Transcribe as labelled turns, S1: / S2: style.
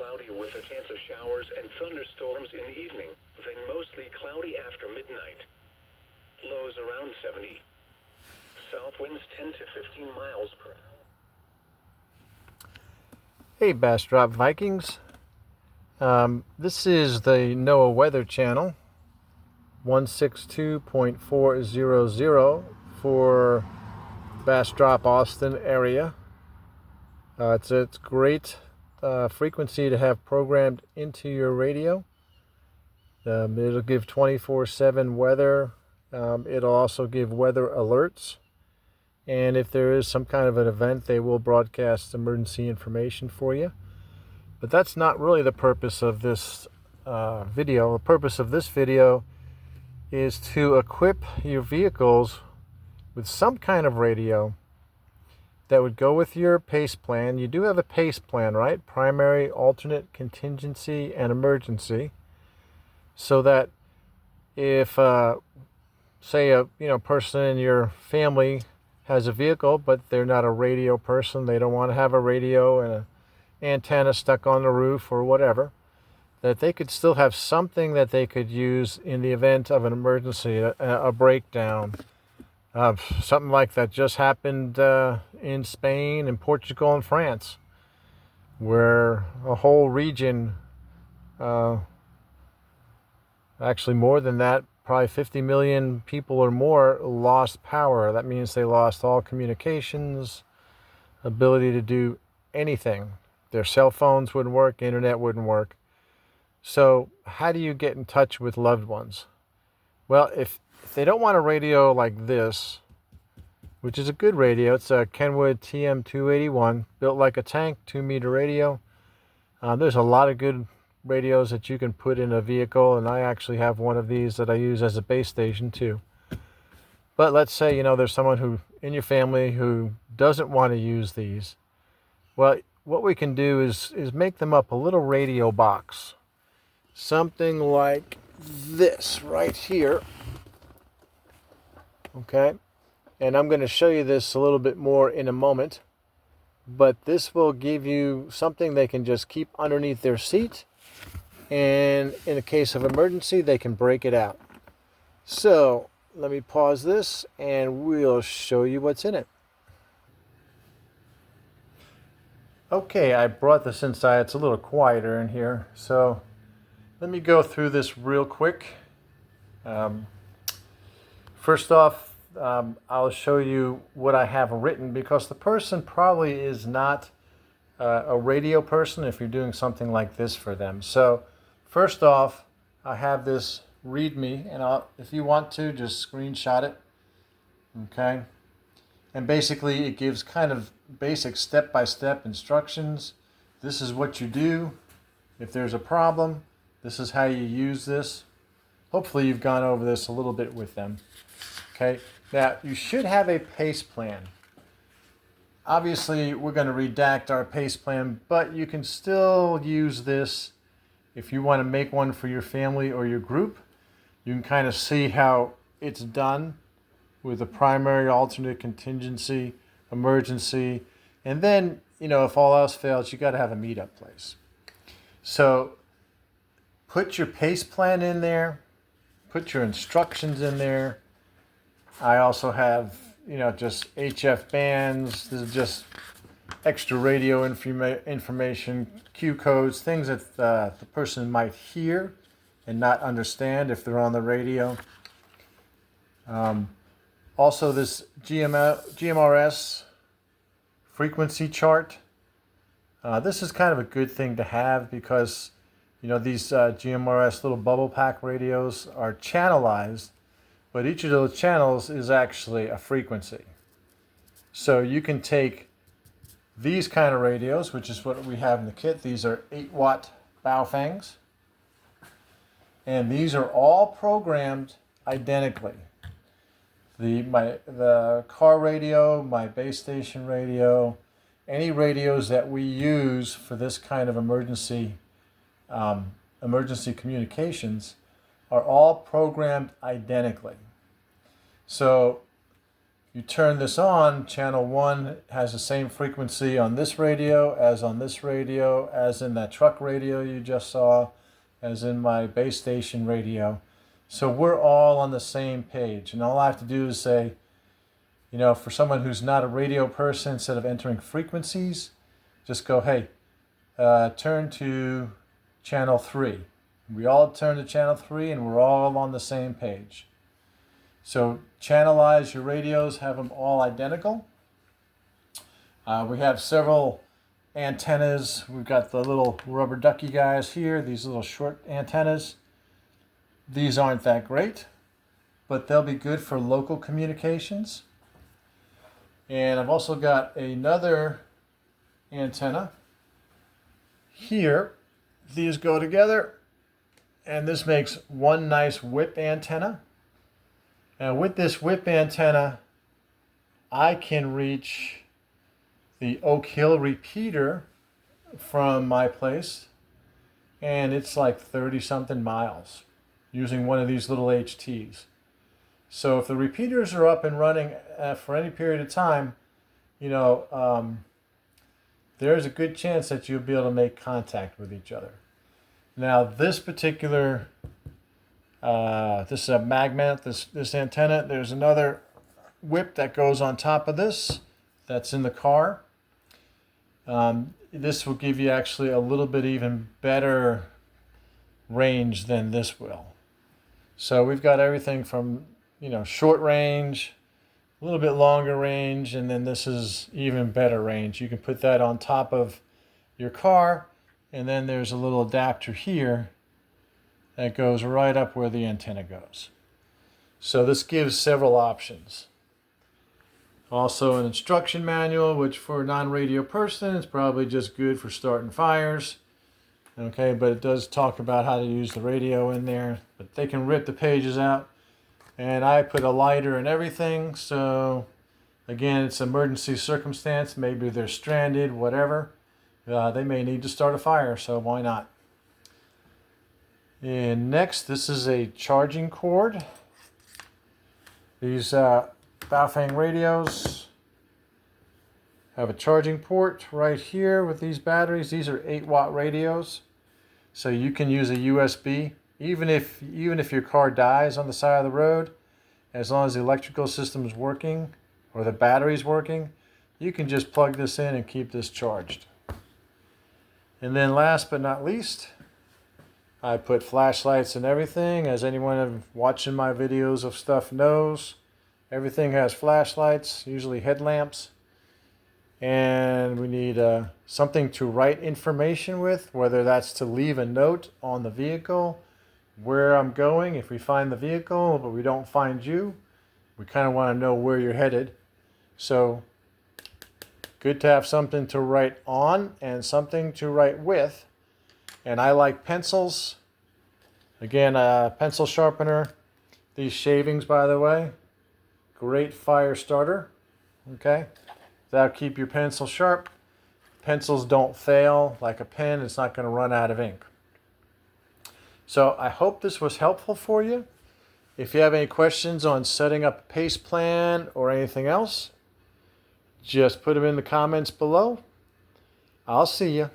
S1: cloudy with a chance of showers and thunderstorms in the evening, then mostly cloudy after midnight. Lows around 70. South winds 10 to 15 miles per hour.
S2: Hey Bastrop Vikings, this is the NOAA Weather Channel 162.400 for Bastrop, Austin area. It's a great frequency to have programmed into your radio. It'll give 24/7 weather. It'll also give weather alerts. And if there is some kind of an event, they will broadcast emergency information for you. But that's not really the purpose of this video. The purpose of this video is to equip your vehicles with some kind of radio that would go with your PACE plan. You do have a PACE plan, right? Primary, alternate, contingency, and emergency. So that if, say, a person in your family has a vehicle, but they're not a radio person, they don't want to have a radio and an antenna stuck on the roof or whatever, that they could still have something that they could use in the event of an emergency, a breakdown. Something like that just happened in Spain and Portugal and France, where a whole region, actually more than that, probably 50 million people or more lost power. That means they lost all communications, ability to do anything. Their cell phones wouldn't work, internet wouldn't work. So how do you get in touch with loved ones? Well, if they don't want a radio like this, which is a good radio, it's a Kenwood TM281, built like a tank, 2-meter radio. There's a lot of good radios that you can put in a vehicle, and I actually have one of these that I use as a base station too. But let's say there's someone who in your family who doesn't want to use these. Well, what we can do is make them up a little radio box, something like this right here. Okay, and I'm going to show you this a little bit more in a moment, but this will give you something they can just keep underneath their seat, and in a case of emergency they can break it out. So let me pause this and we'll show you what's in it. Okay, I brought this inside. It's a little quieter in here, so let me go through this real quick. First off, I'll show you what I have written, because the person probably is not a radio person if you're doing something like this for them. So first off, I have this README, and if you want to, just screenshot it. Okay, and basically it gives kind of basic step-by-step instructions. This is what you do if there's a problem. This is how you use this. Hopefully you've gone over this a little bit with them. Okay, now you should have a PACE plan. Obviously we're going to redact our PACE plan, but you can still use this if you want to make one for your family or your group. You can kind of see how it's done with the primary, alternate, contingency, emergency, and then if all else fails, you got to have a meetup place. So put your PACE plan in there, put your instructions in there. I also have just HF bands. This is just extra radio information, Q codes, things that the person might hear and not understand if they're on the radio. Also, this GMRS frequency chart. This is kind of a good thing to have, because these GMRS little bubble pack radios are channelized, but each of those channels is actually a frequency. So you can take these kind of radios, which is what we have in the kit. These are 8-watt Baofangs, and these are all programmed identically. The car radio, my base station radio, any radios that we use for this kind of emergency communications are all programmed identically. So, you turn this on, channel 1 has the same frequency on this radio, as on this radio, as in that truck radio you just saw, as in my base station radio. So we're all on the same page. And all I have to do is say, you know, for someone who's not a radio person, instead of entering frequencies, just go, hey, turn to channel 3. We all turn to channel 3 and we're all on the same page. So channelize your radios, have them all identical. We have several antennas. We've got the little rubber ducky guys here, these little short antennas. These aren't that great, but they'll be good for local communications. And I've also got another antenna here. These go together, and this makes one nice whip antenna. And with this whip antenna, I can reach the Oak Hill repeater from my place, and it's like 30-something miles using one of these little HTs. So if the repeaters are up and running for any period of time, you know, there's a good chance that you'll be able to make contact with each other. Now this particular this is a magnet, this antenna. There's another whip that goes on top of this that's in the car. This will give you actually a little bit even better range than this will. So we've got everything from, you know, short range, a little bit longer range, and then this is even better range. You can put that on top of your car, and then there's a little adapter here that goes right up where the antenna goes. So this gives several options. Also an instruction manual, which for a non-radio person is probably just good for starting fires. Okay, but it does talk about how to use the radio in there. But they can rip the pages out. And I put a lighter and everything. So again, it's an emergency circumstance. Maybe they're stranded, whatever. They may need to start a fire, so why not? And next, this is a charging cord. These Baofeng radios have a charging port right here with these batteries. These are 8-watt radios, so you can use a USB. Even if your car dies on the side of the road, as long as the electrical system is working or the battery's working, you can just plug this in and keep this charged. And then last but not least, I put flashlights and everything. As anyone watching my videos of stuff knows, everything has flashlights, usually headlamps. And we need something to write information with, whether that's to leave a note on the vehicle, where I'm going. If we find the vehicle but we don't find you, we kind of want to know where you're headed. So good to have something to write on and something to write with. And I like pencils. Again, a pencil sharpener. These shavings, by the way, great fire starter. Okay, that'll keep your pencil sharp. Pencils don't fail like a pen. It's not going to run out of ink. So I hope this was helpful for you. If you have any questions on setting up a PACE plan or anything else, just put them in the comments below. I'll see you.